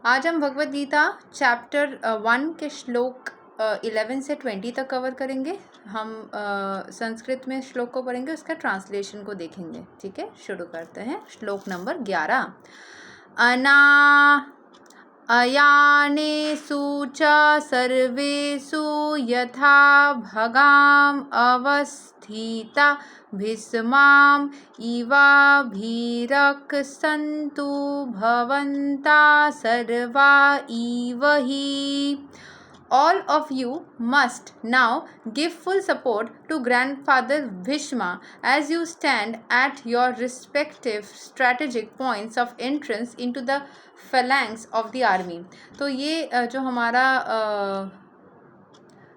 आज हम भगवत गीता चैप्टर 1 के श्लोक 11 से 20 तक कवर करेंगे। हम संस्कृत में श्लोक को पढ़ेंगे, उसका ट्रांसलेशन को देखेंगे। ठीक है, शुरू करते हैं। श्लोक नंबर 11। अना अयानेषु च सर्वेषु यथा भगाम अवस्थिता भीष्माम इवाभिरक्षन्तु भवन्ता सर्वा इव हि। All of you must now give full support to Grandfather Bhishma as you stand at your respective strategic points of entrance into the phalanx of the army। तो ये जो हमारा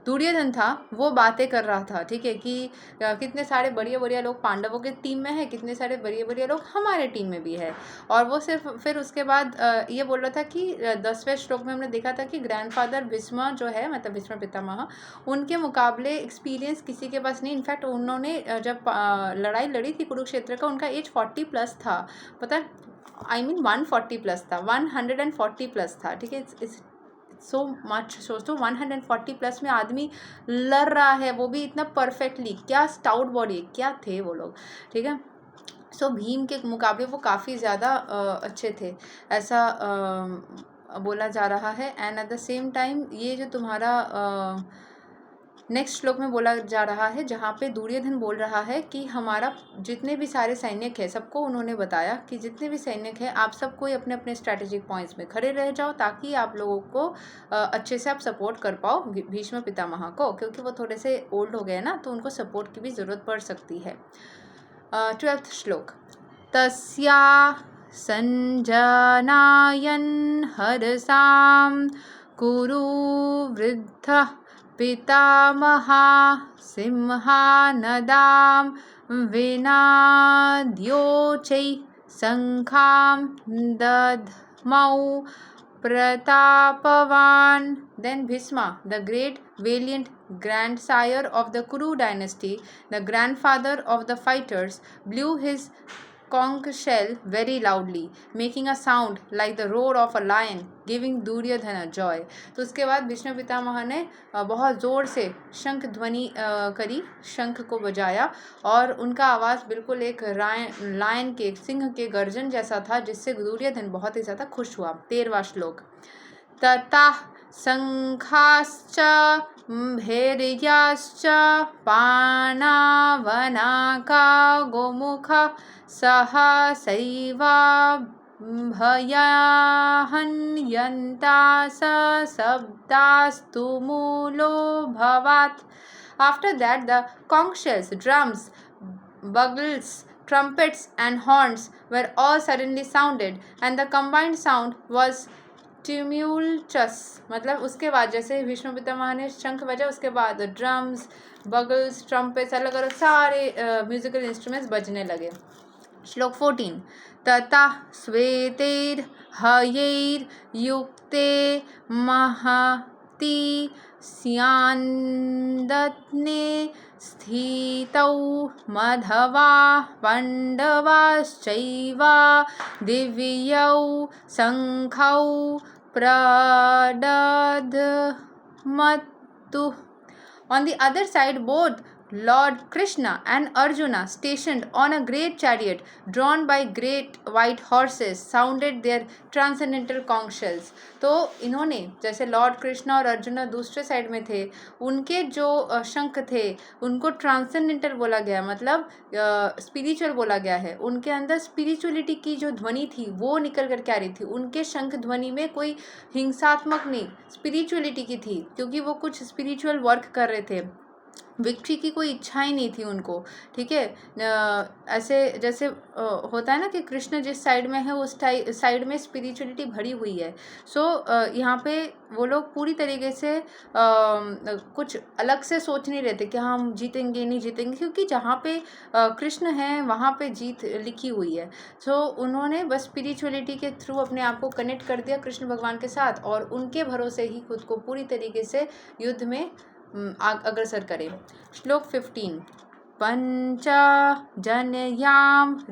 दुर्योधन था वो बातें कर रहा था। ठीक है, कि कितने सारे बढ़िया बढ़िया लोग पांडवों के टीम में है, कितने सारे बढ़िया बढ़िया लोग हमारे टीम में भी है। और वो सिर्फ फिर उसके बाद ये बोल रहा था कि 10वें श्लोक में हमने देखा था कि ग्रैंडफादर भीष्म जो है, मतलब भीष्म पितामह, उनके मुकाबले एक्सपीरियंस किसी के पास नहीं। इनफैक्ट उन्होंने जब लड़ाई लड़ी थी कुरुक्षेत्र का, उनका एज 40+ था। पता है, I mean 140+ था, 140+ था। ठीक है, सो मच। सोचो 140+ में आदमी लड़ रहा है, वो भी इतना परफेक्टली। क्या स्टाउट बॉडी, क्या थे वो लोग। ठीक है, सो भीम के मुकाबले वो काफ़ी ज़्यादा अच्छे थे, ऐसा बोला जा रहा है। And at the same time ये जो तुम्हारा नेक्स्ट श्लोक में बोला जा रहा है, जहाँ पे दुर्योधन बोल रहा है कि हमारा जितने भी सारे सैनिक हैं, सबको उन्होंने बताया कि जितने भी सैनिक हैं, आप सब कोई अपने अपने स्ट्रैटेजिक पॉइंट्स में खड़े रह जाओ, ताकि आप लोगों को अच्छे से आप सपोर्ट कर पाओ भीष्म पितामह को, क्योंकि वो थोड़े से ओल्ड हो गए ना, तो उनको सपोर्ट की भी ज़रूरत पड़ सकती है। 12th श्लोक। तस्या संजनायन हरसाम कुरु वृद्ध pitamaha सिंहानदाम विनाद्योचै शंखां दध्मौ प्रतापवान। Then Bhisma, the great valiant grandsire of the Kuru dynasty, the grandfather of the fighters, blew his conch shell very loudly, making a sound like the roar of a lion, giving Duryodhana joy। तो उसके बाद भीष्म पितामह ने बहुत ज़ोर से शंख ध्वनि करी, शंख को बजाया, और उनका आवाज़ बिल्कुल एक लायन के, सिंह के गर्जन जैसा था, जिससे दुर्योधन बहुत ही ज़्यादा खुश हुआ। 13वां श्लोक। तथा शंखाश्च भैर्याश्च पाणवनाका Gomukh सहसैवा भयाहन्यन्ता सशब्दास्तु मूलो भवात्। After that, the conch shells, drums, bugles, trumpets and horns were all suddenly sounded, and the combined sound was tumultuous। मतलब उसके बाद जैसे भीष्म पितामह ने शंख बजा, उसके बाद ड्रम्स, बगल्स, ट्रम्पेट्स, अलग अलग सारे म्यूजिकल इंस्ट्रूमेंट्स बजने लगे। श्लोक 14। तथा श्वेतैर् हयैर्युक्ते महति स्यान्दत्ने स्थितौ Madhva पाण्डवाश्चैव दिव्यौ शंखौ प्रदध्मतु। On the other side, both Lord Krishna and Arjuna, stationed on a great chariot drawn by great white horses, sounded their transcendental conch shells। तो इन्होंने, जैसे लॉर्ड कृष्णा और अर्जुना दूसरे साइड में थे, उनके जो शंख थे उनको ट्रांसेंडेंटल बोला गया, मतलब स्पिरिचुअल बोला गया है। उनके अंदर स्पिरिचुअलिटी की जो ध्वनि थी वो निकल कर के आ रही थी। उनके शंख ध्वनि में कोई हिंसात्मक नहीं, स्पिरिचुअलिटी की थी, क्योंकि वो कुछ स्पिरिचुअल वर्क कर रहे थे। विक्ट्री की कोई इच्छा ही नहीं थी उनको। ठीक है, ऐसे जैसे होता है ना कि कृष्ण जिस साइड में है उस साइड में स्पिरिचुअलिटी भरी हुई है। सो यहाँ पे वो लोग पूरी तरीके से कुछ अलग से सोच नहीं रहे थे कि हम जीतेंगे नहीं जीतेंगे, क्योंकि जहाँ पे कृष्ण है वहाँ पे जीत लिखी हुई है। सो उन्होंने बस स्पिरिचुअलिटी के थ्रू अपने आप को कनेक्ट कर दिया कृष्ण भगवान के साथ, और उनके भरोसे ही खुद को पूरी तरीके से युद्ध में अग्रसर करें। श्लोक 15। पंचजनयां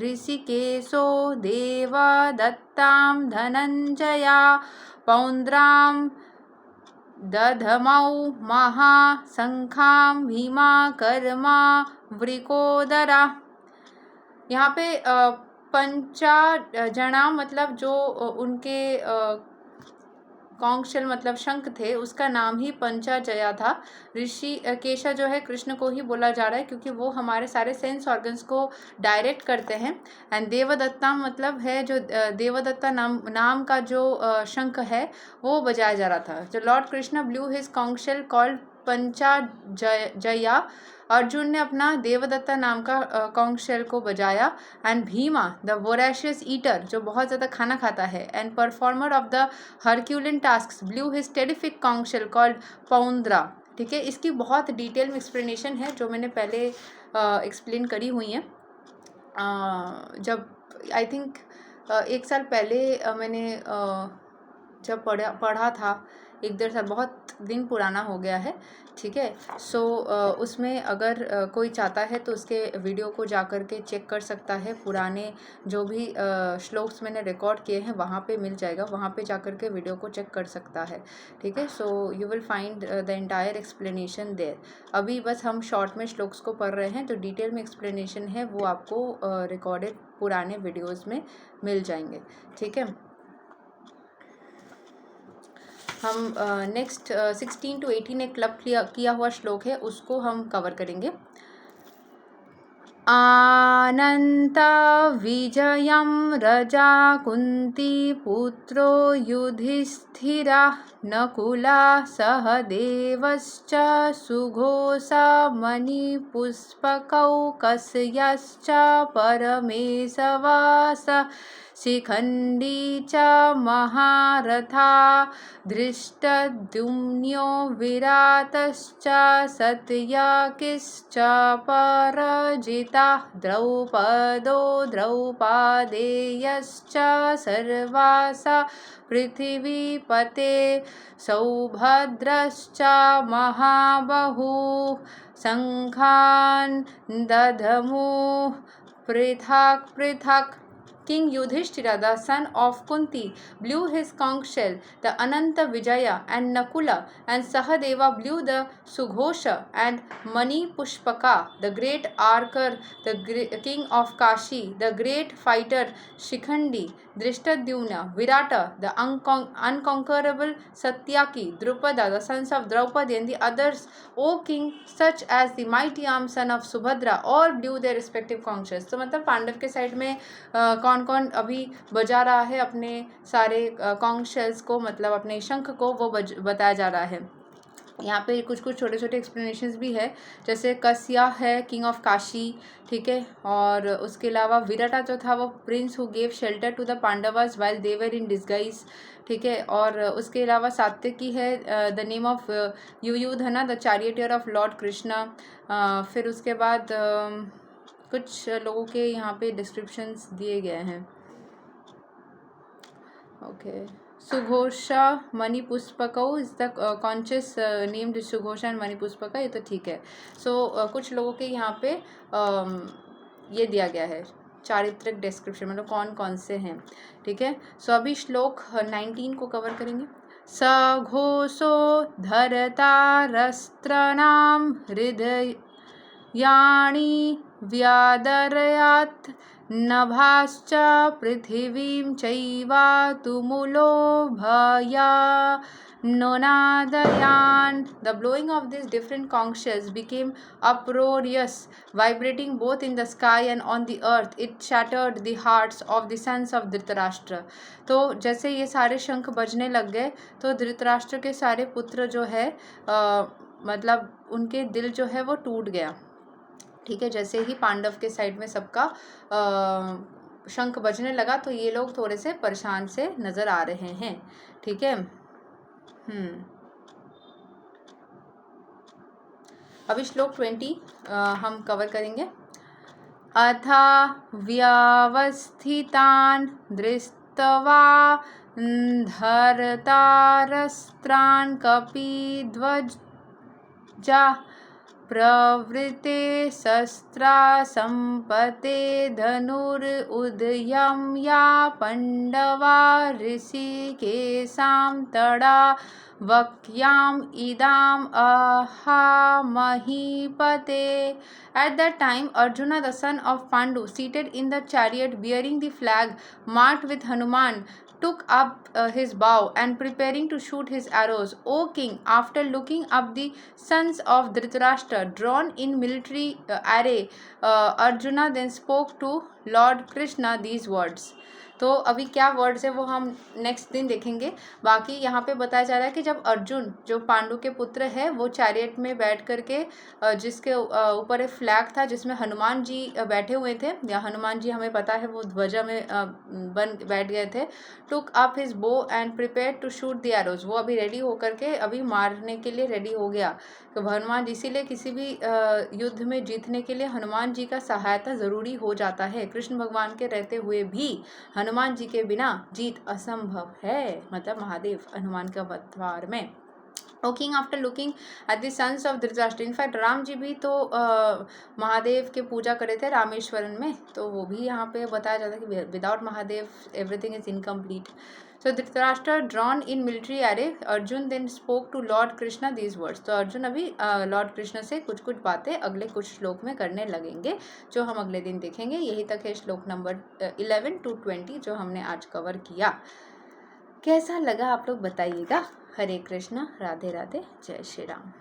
ऋषिकेशो देवदत्तां धनंजया पौन्द्रां दधमौ महाशंखां भीमाकर्मा वृकोदरा। यहाँ पे पंचा जना मतलब जो उनके कौंशल मतलब शंख थे, उसका नाम ही पंचाजया था। ऋषि केशा जो है कृष्ण को ही बोला जा रहा है, क्योंकि वो हमारे सारे सेंस ऑर्गन्स को डायरेक्ट करते हैं। एंड देवदत्ता मतलब है जो देवदत्ता नाम का जो शंख है वो बजाया जा रहा था। जो lord Krishna blew his conch called Panchajanya. Arjun ने अपना देवदत्ता नाम का कौंशल को बजाया। And Bhima the voracious eater, जो बहुत ज़्यादा खाना खाता है and performer of the herculean tasks, blew his terrific conch called Paundra. ठीक है, इसकी बहुत डिटेल में एक्सप्लेनेशन है जो मैंने पहले एक्सप्लेन करी हुई है। जब आई थिंक 1 साल पहले मैंने जब पढ़ा था, 1-1.5 साल, बहुत दिन पुराना हो गया है। ठीक है, सो उसमें अगर कोई चाहता है तो उसके वीडियो को जा कर के चेक कर सकता है। पुराने जो भी श्लोक्स मैंने रिकॉर्ड किए हैं वहाँ पे मिल जाएगा, वहाँ पे जा कर के वीडियो को चेक कर सकता है। ठीक है, so you will find the entire explanation there. अभी बस हम शॉर्ट में श्लोक्स को पढ़ रहे हैं, जो डिटेल में एक्सप्लेनेशन है वो आपको रिकॉर्डेड पुराने वीडियोज़ में मिल जाएंगे। ठीक है, हम नेक्स्ट 16 to 18 एक क्लब किया हुआ श्लोक है, उसको हम कवर करेंगे। आनन्त विजयं रजा कुन्ती पुत्रो युधिष्ठिरः नकुला सहदेवश्च सुघोषा मणिपुष्पकौकस्यश्च परमेशवास शिखण्डी च महारथा धृष्टद्युम्नो विराटश्च सत्यकिश्च पराजिताः द्रौपदो द्रौपदेयश्च सर्वासा पृथिवीपते सौभद्रश्च महाबाहुः शङ्खान् दधमुः पृथक् पृथक्। King Yudhishthira, the son of Kunti, blew his conch shell. The Ananta Vijaya and Nakula and Sahadeva blew the Sughosha, and Mani Pushpaka, the great archer, the king of Kashi, the great fighter Shikhandi, Drishtadyumna, Virata, the unconquerable Satyaki, Drupada, the sons of Draupadi, and the others, O king, such as the mighty armed son of Subhadra, all blew their respective conch shells. तो मतलब पांडव के side में कौन कौन अभी बजा रहा है अपने सारे कॉन्ग शेल्स को, मतलब अपने शंख को, वो बताया जा रहा है। यहाँ पे कुछ कुछ छोटे छोटे एक्सप्लेनेशंस भी है, जैसे कस्या है किंग ऑफ काशी। ठीक है, और उसके अलावा विराटा जो था वो prince who gave shelter to the Pandavas while they were in disguise. ठीक है, और उसके अलावा सात्यकी है the name of Yuyudhana the charioteer of lord Krishna. फिर उसके बाद कुछ लोगों के यहाँ पे डिस्क्रिप्शंस दिए गए हैं। Okay, सुघोषा मणिपुष्पकौ is the conscious named सुघोषा and मणिपुष्पका, ये तो ठीक है। सो कुछ लोगों के यहाँ पे ये दिया गया है चारित्रिक डिस्क्रिप्शन, मतलब कौन कौन से हैं। ठीक है, सो अभी श्लोक 19 को कवर करेंगे। सघोषो धरतारस्त्राणां हृदयानि व्यादरयात् नभाश्च पृथिवीं चैवा तुमुलो भया नोनादयान्। The blowing of these different conch shells became uproarious, vibrating both in the sky and on the earth. It shattered the hearts of the sons of Dhritarashtra. तो जैसे ये सारे शंख बजने लग गए तो धृतराष्ट्र के सारे पुत्र जो है मतलब उनके दिल जो है वो टूट गया। ठीक है, जैसे ही पांडव के साइड में सबका शंख बजने लगा तो ये लोग थोड़े से परेशान से नजर आ रहे हैं। ठीक है, अभी श्लोक 20 हम कवर करेंगे। अथा व्यवस्थितान् दृष्ट्वा धरतारस्त्रान् कपिध्वजा प्रवृते शस्त्रा संपते धनुरुदयं या पांडवा ऋषिकेशां तड़ा वक्याम इदाम अहा महीपते. At that time, Arjuna, the son of Pandu, seated in the chariot bearing the flag marked with Hanuman, took up his bow and preparing to shoot his arrows. O king, after looking up the sons of Dhritarashtra drawn in military array, Arjuna then spoke to Lord Krishna these words. तो अभी क्या words है वो हम next दिन देखेंगे. बाकी यहाँ पे बताया जा रहा है कि जब अर्जुन जो पांडु के पुत्र है वो चैरियट में बैठ करके जिसके ऊपर एक फ्लैग था जिसमें हनुमान जी बैठे हुए थे, या हनुमान जी हमें पता है वो ध्वजा में बन बैठ गए थे. Took up his bow and prepare to shoot the arrows, वो अभी रेडी होकर के अभी मारने के लिए रेडी हो गया. तो हनुमान जी, इसीलिए किसी भी युद्ध में जीतने के लिए हनुमान जी का सहायता ज़रूरी हो जाता है. कृष्ण भगवान के रहते हुए भी हनुमान जी के बिना जीत असंभव है, मतलब महादेव हनुमान के अवतार में. O king, after looking at the sons of Dhritarashtra, in fact Ram ji भी तो महादेव के पूजा करे थे रामेश्वरम में, तो वो भी यहाँ पे बताया जाता है कि without Mahadev everything is incomplete. So Dhritarashtra drawn in military array, Arjun then spoke to Lord Krishna these words. तो अर्जुन अभी लॉर्ड कृष्ण से कुछ कुछ बातें अगले कुछ श्लोक में करने लगेंगे जो हम अगले दिन देखेंगे. यही तक है श्लोक नंबर 11 to 20 जो हमने आज कवर किया. कैसा लगा आप लोग बताइएगा. हरे कृष्णा, राधे राधे, जय श्री राम.